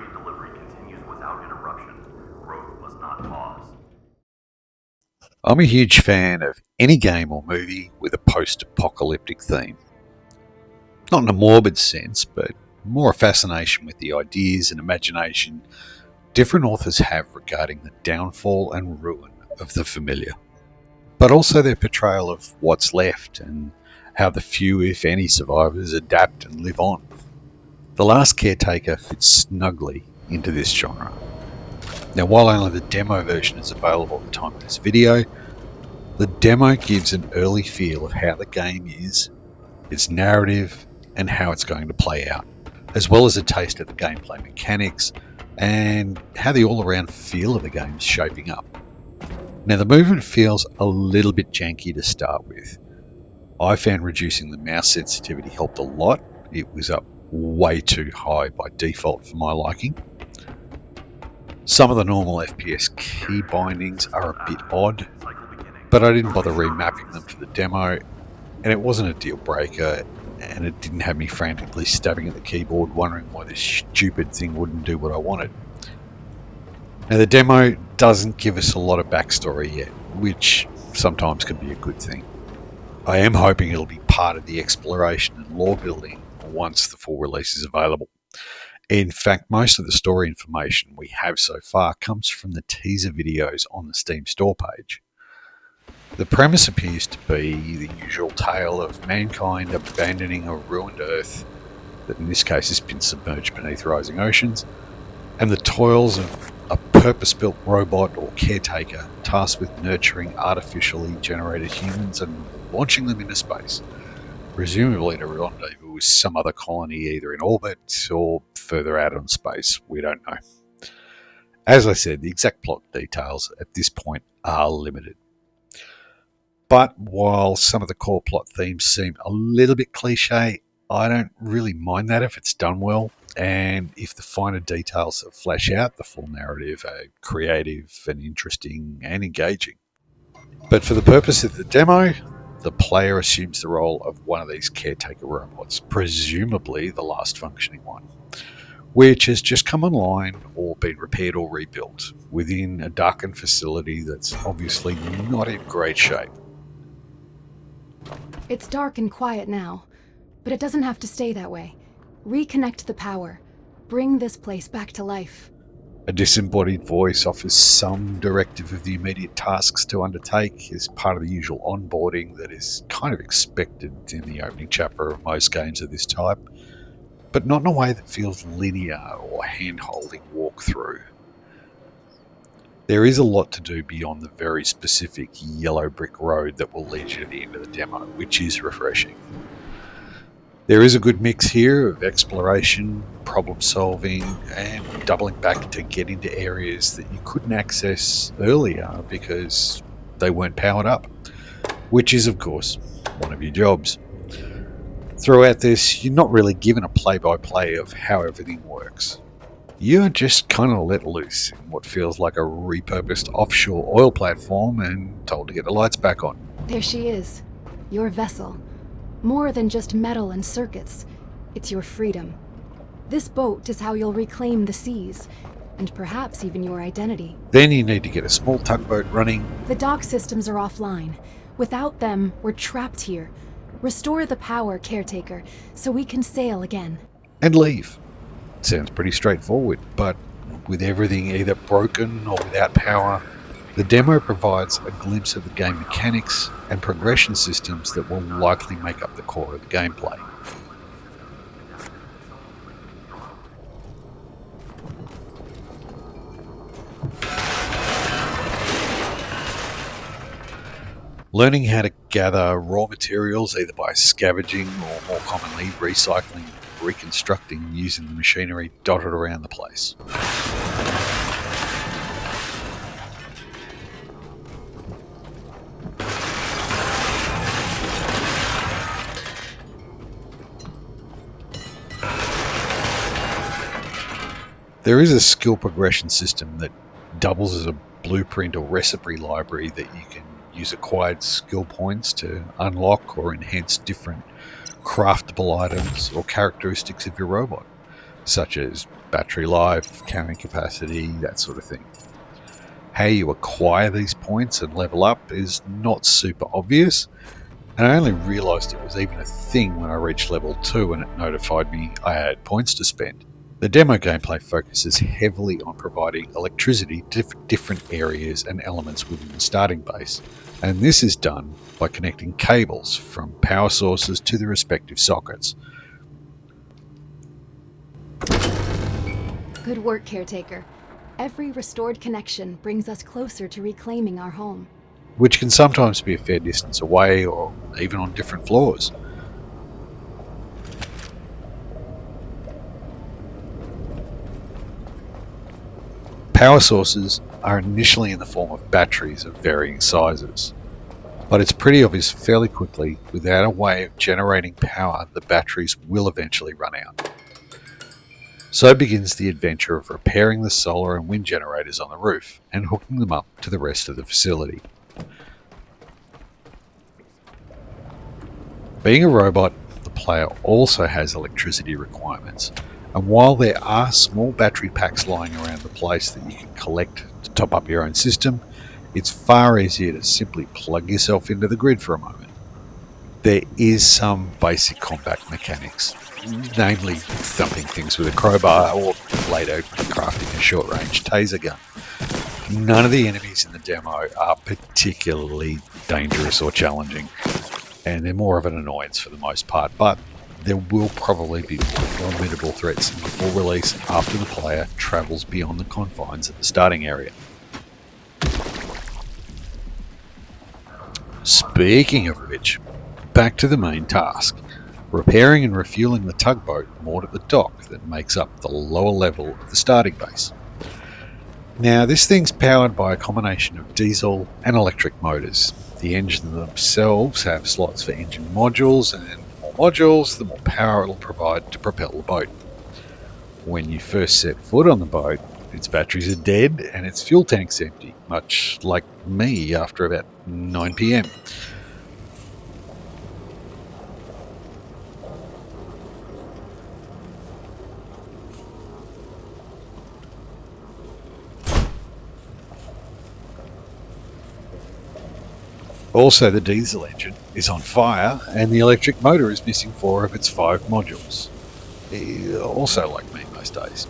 freight delivery continues without interruption. Growth must not pause. I'm a huge fan of any game or movie with a post-apocalyptic theme. Not in a morbid sense, but more a fascination with the ideas and imagination different authors have regarding the downfall and ruin of the familiar, but also their portrayal of what's left and how the few, if any, survivors adapt and live on. The Last Caretaker fits snugly into this genre. Now, while only the demo version is available at the time of this video, the demo gives an early feel of how the game is, its narrative, and how it's going to play out, as well as a taste of the gameplay mechanics and how the all-around feel of the game is shaping up. Now, the movement feels a little bit janky to start with. I found reducing the mouse sensitivity helped a lot. It was up way too high by default for my liking. Some of the normal FPS key bindings are a bit odd, but I didn't bother remapping them for the demo, and it wasn't a deal breaker, and it didn't have me frantically stabbing at the keyboard wondering why this stupid thing wouldn't do what I wanted. Now, the demo doesn't give us a lot of backstory yet, which sometimes can be a good thing. I am hoping it'll be part of the exploration and lore building once the full release is available. In fact, most of the story information we have so far comes from the teaser videos on the Steam store page. The premise appears to be the usual tale of mankind abandoning a ruined Earth that in this case has been submerged beneath rising oceans, and the toils of a purpose-built robot or caretaker tasked with nurturing artificially generated humans and launching them into space, presumably to rendezvous with some other colony either in orbit or further out in space. We don't know. As I said, the exact plot details at this point are limited. But while some of the core plot themes seem a little bit cliche, I don't really mind that if it's done well, and if the finer details that flesh out the full narrative are creative and interesting and engaging. But for the purpose of the demo, the player assumes the role of one of these caretaker robots, presumably the last functioning one, which has just come online or been repaired or rebuilt within a darkened facility that's obviously not in great shape. It's dark and quiet now, but it doesn't have to stay that way. Reconnect the power. Bring this place back to life. A disembodied voice offers some directive of the immediate tasks to undertake as part of the usual onboarding that is kind of expected in the opening chapter of most games of this type, but not in a way that feels linear or hand-holding walkthrough. There is a lot to do beyond the very specific yellow brick road that will lead you to the end of the demo, which is refreshing. There is a good mix here of exploration, problem solving, and doubling back to get into areas that you couldn't access earlier because they weren't powered up, which is, of course, one of your jobs. Throughout this, you're not really given a play-by-play of how everything works. You're just kind of let loose in what feels like a repurposed offshore oil platform and told to get the lights back on. There she is, your vessel. More than just metal and circuits, it's your freedom. This boat is how you'll reclaim the seas, and perhaps even your identity. Then you need to get a small tugboat running. The dock systems are offline. Without them, we're trapped here. Restore the power, Caretaker, so we can sail again. And leave. Sounds pretty straightforward, but with everything either broken or without power, the demo provides a glimpse of the game mechanics and progression systems that will likely make up the core of the gameplay. Learning how to gather raw materials either by scavenging or more commonly recycling, reconstructing using the machinery dotted around the place. There is a skill progression system that doubles as a blueprint or recipe library that you can use acquired skill points to unlock or enhance different craftable items or characteristics of your robot. such as battery life, carrying capacity, that sort of thing. How you acquire these points and level up is not super obvious, and I only realised it was even a thing when I reached level 2 and it notified me I had points to spend. The demo gameplay focuses heavily on providing electricity to different areas and elements within the starting base, and this is done by connecting cables from power sources to the respective sockets. Good work, Caretaker. Every restored connection brings us closer to reclaiming our home. Which can sometimes be a fair distance away or even on different floors. Power sources are initially in the form of batteries of varying sizes, but it's pretty obvious fairly quickly, without a way of generating power, the batteries will eventually run out. So begins the adventure of repairing the solar and wind generators on the roof and hooking them up to the rest of the facility. Being a robot, the player also has electricity requirements, and while there are small battery packs lying around the place that you can collect to top up your own system, it's far easier to simply plug yourself into the grid for a moment. There is some basic combat mechanics, namely thumping things with a crowbar or later crafting a short-range taser gun. None of the enemies in the demo are particularly dangerous or challenging, and they're more of an annoyance for the most part, but there will probably be more formidable threats in the full release after the player travels beyond the confines of the starting area. Speaking of which, back to the main task, repairing and refueling the tugboat moored at the dock that makes up the lower level of the starting base. Now, this thing's powered by a combination of diesel and electric motors. The engines themselves have slots for engine modules, and the more modules, the more power it'll provide to propel the boat. When you first set foot on the boat, its batteries are dead and its fuel tank's empty, much like me after about 9 PM. Also, the diesel engine is on fire and the electric motor is missing 4 of its 5 modules. Also like me most days.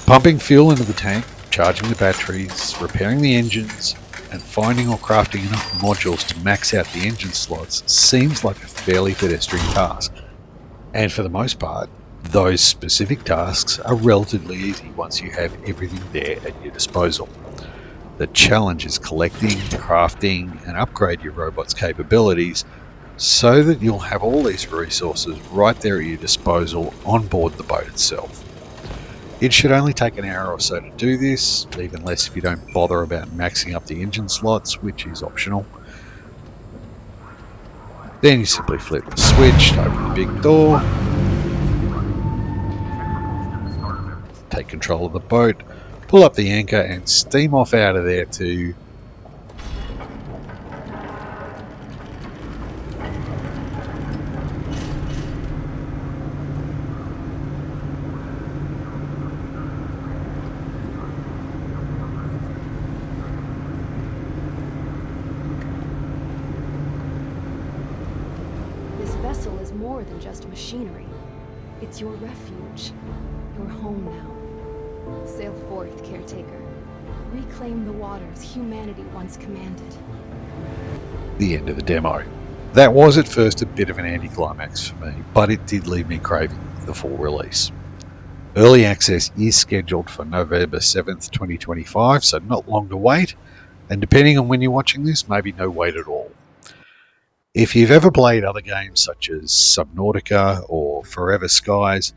Pumping fuel into the tank, charging the batteries, repairing the engines, and finding or crafting enough modules to max out the engine slots seems like a fairly pedestrian task. And for the most part, those specific tasks are relatively easy once you have everything there at your disposal. The challenge is collecting, crafting, and upgrade your robot's capabilities so that you'll have all these resources right there at your disposal on board the boat itself. It should only take an hour or so to do this, even less if you don't bother about maxing up the engine slots, which is optional. Then you simply flip the switch to open the big door, take control of the boat, pull up the anchor and steam off out of there to Vessel is more than just machinery. It's your refuge, your home now. Sail forth, Caretaker. Reclaim the waters humanity once commanded. the end of the demo. That was at first a bit of an anticlimax for me, but it did leave me craving the full release. Early access is scheduled for November 7th, 2025, so not long to wait, and depending on when you're watching this, maybe no wait at all. If you've ever played other games such as Subnautica or Forever Skies,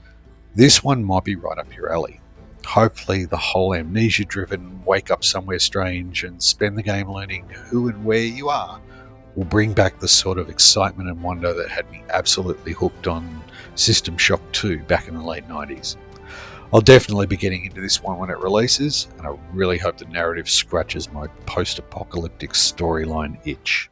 this one might be right up your alley. Hopefully the whole amnesia-driven wake up somewhere strange and spend the game learning who and where you are will bring back the sort of excitement and wonder that had me absolutely hooked on System Shock 2 back in the late 90s. I'll definitely be getting into this one when it releases, and I really hope the narrative scratches my post-apocalyptic storyline itch.